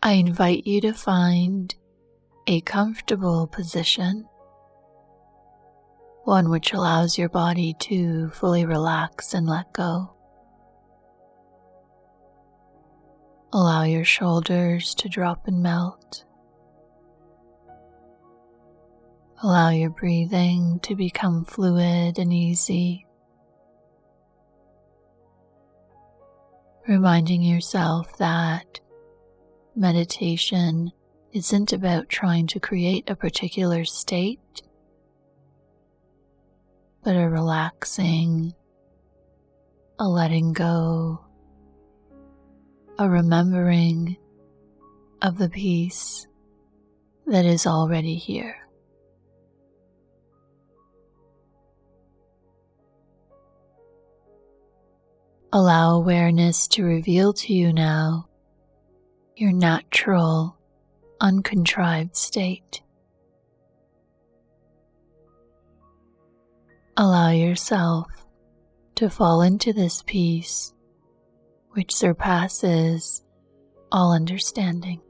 I invite you to find a comfortable position, one which allows your body to fully relax and let go. Allow your shoulders to drop and melt. Allow your breathing to become fluid and easy. Reminding yourself that meditation isn't about trying to create a particular state, but a relaxing, a letting go, a remembering of the peace that is already here. Allow awareness to reveal to you now your natural, uncontrived state. Allow yourself to fall into this peace which surpasses all understanding.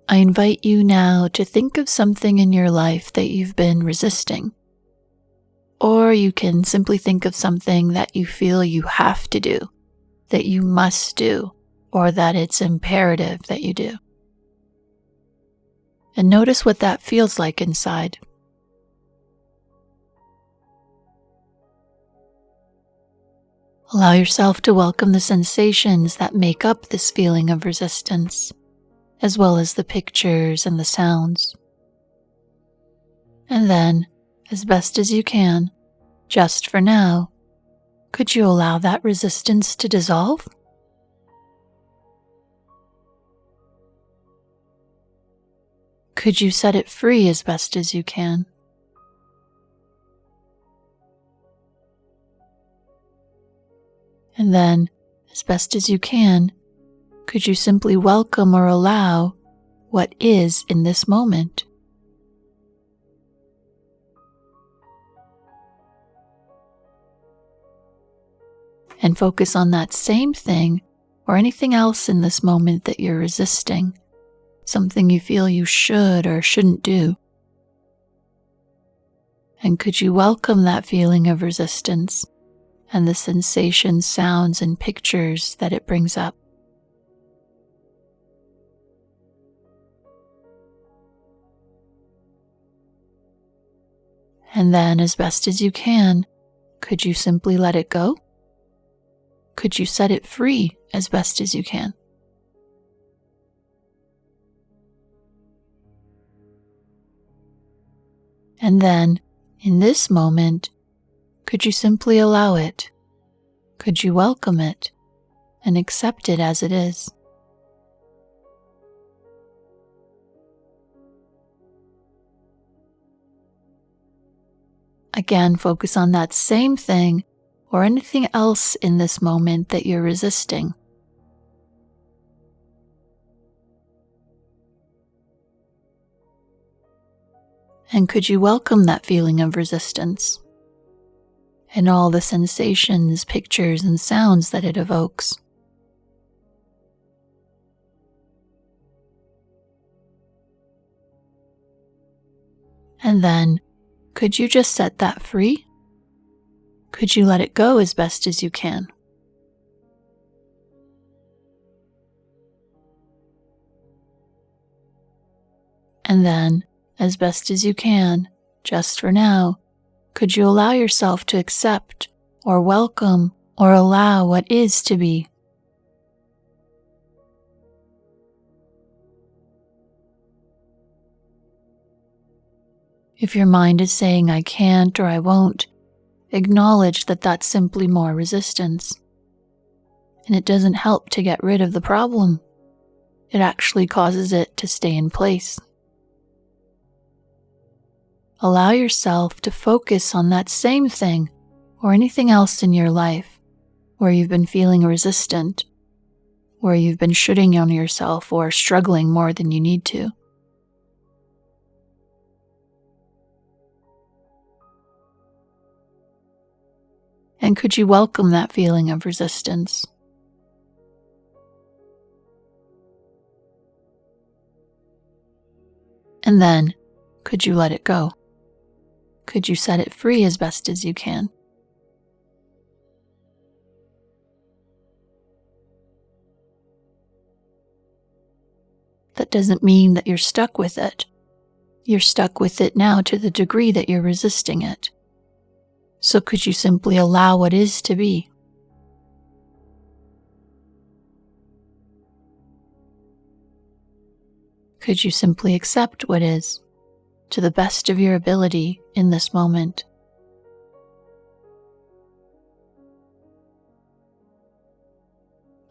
I invite you now to think of something in your life that you've been resisting. Or you can simply think of something that you feel you have to do, that you must do, or that it's imperative that you do. And notice what that feels like inside. Allow yourself to welcome the sensations that make up this feeling of resistance, as well as the pictures and the sounds. And then, as best as you can, just for now, could you allow that resistance to dissolve? Could you set it free as best as you can? And then, as best as you can, could you simply welcome or allow what is in this moment? And focus on that same thing or anything else in this moment that you're resisting, something you feel you should or shouldn't do. And could you welcome that feeling of resistance and the sensations, sounds, and pictures that it brings up? And then, as best as you can, could you simply let it go? Could you set it free as best as you can? And then, in this moment, could you simply allow it? Could you welcome it and accept it as it is? Again, focus on that same thing or anything else in this moment that you're resisting. And could you welcome that feeling of resistance and all the sensations, pictures, and sounds that it evokes? And then, could you just set that free? Could you let it go as best as you can? And then, as best as you can, just for now, could you allow yourself to accept or welcome or allow what is to be? If your mind is saying, I can't or I won't, acknowledge that that's simply more resistance. And it doesn't help to get rid of the problem. It actually causes it to stay in place. Allow yourself to focus on that same thing or anything else in your life where you've been feeling resistant, where you've been shooting on yourself or struggling more than you need to. And could you welcome that feeling of resistance? And then, could you let it go? Could you set it free as best as you can? That doesn't mean that you're stuck with it. You're stuck with it now to the degree that you're resisting it. So could you simply allow what is to be? Could you simply accept what is, to the best of your ability in this moment?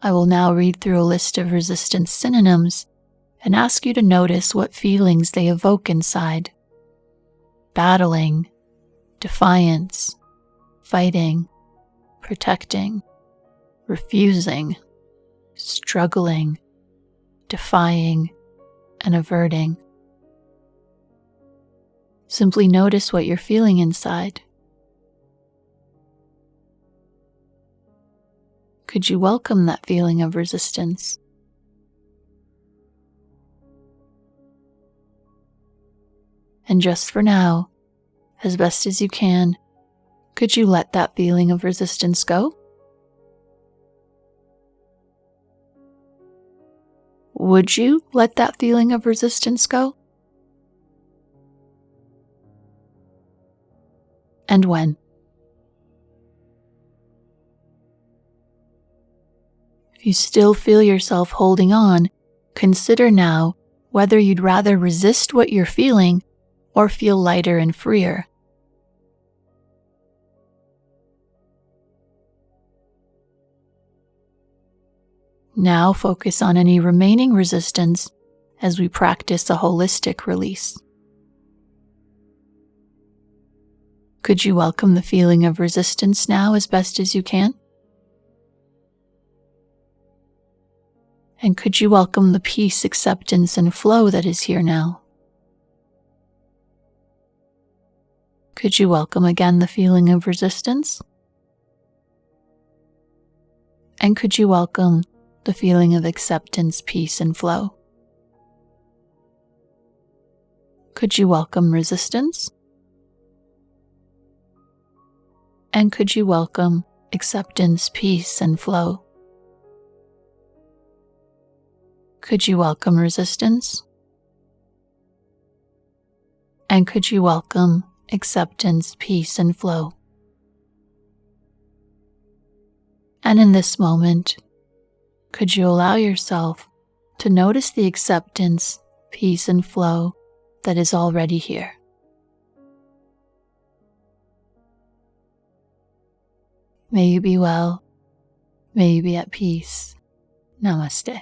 I will now read through a list of resistance synonyms and ask you to notice what feelings they evoke inside. Battling, defiance, fighting, protecting, refusing, struggling, defying, and averting. Simply notice what you're feeling inside. Could you welcome that feeling of resistance? And just for now, as best as you can, could you let that feeling of resistance go? Would you let that feeling of resistance go? And when? If you still feel yourself holding on, consider now whether you'd rather resist what you're feeling or feel lighter and freer. Now focus on any remaining resistance as we practice a holistic release. Could you welcome the feeling of resistance now as best as you can? And could you welcome the peace, acceptance, and flow that is here now? Could you welcome again the feeling of resistance? And could you welcome the feeling of acceptance, peace, and flow? Could you welcome resistance? And could you welcome acceptance, peace, and flow? Could you welcome resistance? And could you welcome acceptance, peace, and flow? And in this moment, could you allow yourself to notice the acceptance, peace, and flow that is already here? May you be well. May you be at peace. Namaste.